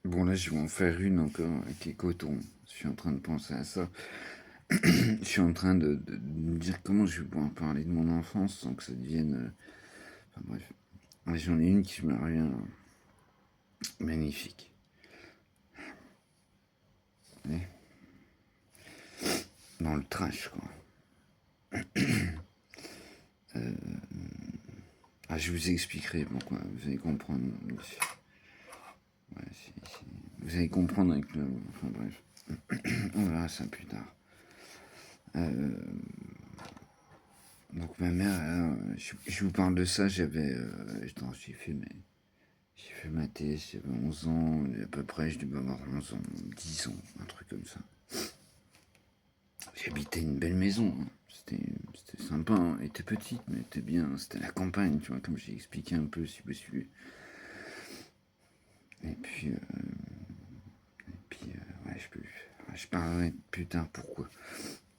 Bon, là, je vais en faire une encore avec les cotons. Je suis en train de penser à ça. Je suis en train de me dire comment je vais pouvoir parler de mon enfance sans que ça devienne. Enfin bref. Ouais, j'en ai une qui me revient magnifique. Ouais. Dans le trash, quoi. Ah, je vous expliquerai pourquoi. Vous allez comprendre. Ouais, vous allez comprendre avec le. Enfin bref. On verra ça plus tard. Donc ma mère, je vous parle de ça, j'ai fait ma thèse, j'avais 11 ans, à peu près, je devais avoir 11 ans, 10 ans, un truc comme ça. J'habitais une belle maison, hein. C'était sympa, hein. Elle était petite, mais elle était bien, c'était la campagne, tu vois, comme j'ai expliqué un peu si vous suivez. Et ouais, je parlerai plus tard pourquoi.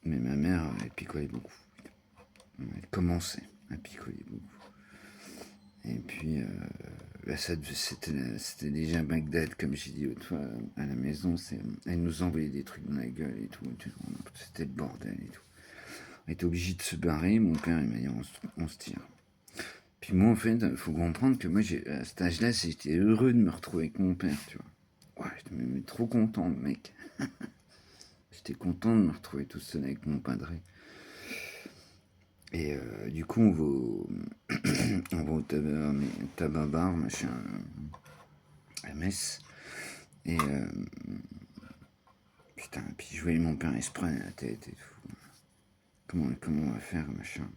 Mais ma mère, elle picolait beaucoup. Elle commençait à picoler beaucoup. Et puis, c'était déjà Bagdad, comme j'ai dit autrefois, à la maison. Elle nous envoyait des trucs dans la gueule et tout. C'était le bordel et tout. On était obligé de se barrer. Mon père, il m'a dit, on se tire. Puis moi, en fait, il faut comprendre que moi, à cet âge-là, j'étais heureux de me retrouver avec mon père, tu vois. Ouais, j'étais même trop content, mec. J'étais content de me retrouver tout seul avec mon padré. Et du coup, on va au tabac bar, machin, à Metz. Et putain, puis je voyais mon père, il se prenait la tête et tout. Comment on va faire, machin.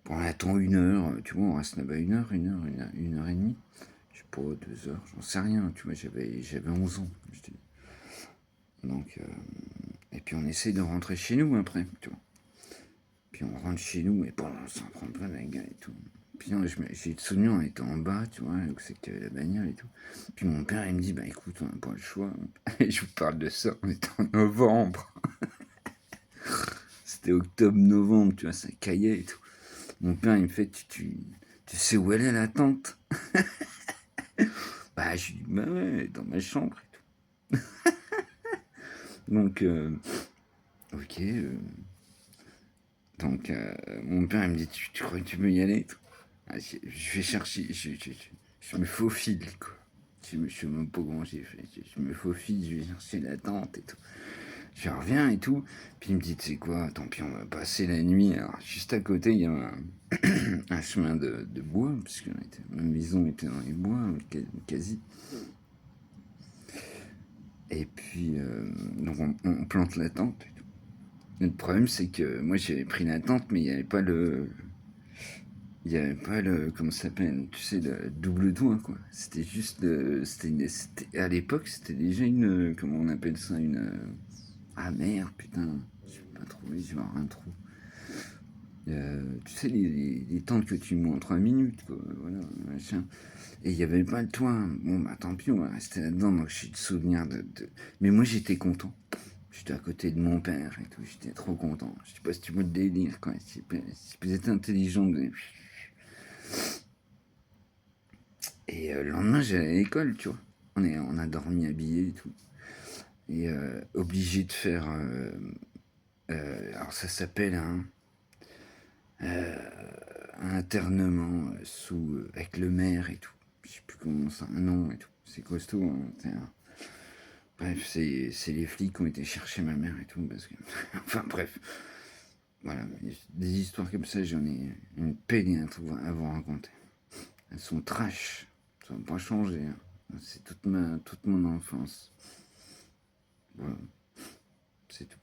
Bon, on attend une heure, tu vois, on reste là-bas une heure et demie. Je sais pas, 2 heures, j'en sais rien, tu vois, j'avais 11 ans. Donc, et puis on essaie de rentrer chez nous après, tu vois. Puis on rentre chez nous et bon, on s'en prend plein la gueule et tout. Puis j'ai le souvenir, on était en bas, tu vois, où c'est qu'il y avait la bagnole et tout. Puis mon père, il me dit, bah écoute, on n'a pas le choix. Et je vous parle de ça, on était en novembre. C'était octobre-novembre, tu vois, ça caillait et tout. Mon père, il me fait, tu sais où elle est la tante? Bah, je lui dis, bah ouais, dans ma chambre et tout. Donc, ok. Donc, mon père, il me dit, tu crois que tu peux y aller? Ah, je vais chercher, je me faufile, quoi. Je sais même pas comment j'ai fait. Je me faufile, je vais chercher la tente et tout. Je reviens et tout. Puis il me dit, tu sais quoi, tant pis, on va passer la nuit. Alors, juste à côté, il y a un chemin de bois, parce que ma maison était dans les bois, quasi. Et puis, donc on plante la tente. Et tout. Le problème, c'est que moi, j'avais pris la tente, mais il n'y avait pas le. Il n'y avait pas le. Comment ça s'appelle? Tu sais, le double doigt, quoi. C'était juste. À l'époque, c'était déjà une. Comment on appelle ça? Une. Ah merde, putain. Je vais pas trouver, je vais avoir un trou. Tu sais, les tentes que tu mets en 3 minutes, quoi. Voilà, machin. Et il n'y avait pas le toit. Bon, bah tant pis, on va rester là-dedans. Donc j'ai le souvenir Mais moi, j'étais content. J'étais à côté de mon père et tout. J'étais trop content. Je sais pas si tu veux le délire, quoi. Si vous êtes intelligent, et le lendemain, j'allais à l'école, tu vois. On a dormi habillés et tout. Et obligé de faire. Alors ça s'appelle un internement avec le maire et tout. Je sais plus comment ça, un nom et tout. C'est costaud. Hein, bref, c'est les flics qui ont été chercher ma mère et tout. Parce que... enfin bref. Voilà, des histoires comme ça, j'en ai une peigne à vous raconter. Elles sont trash. Ça n'a pas changé. Hein. C'est toute mon enfance. Voilà, c'est tout.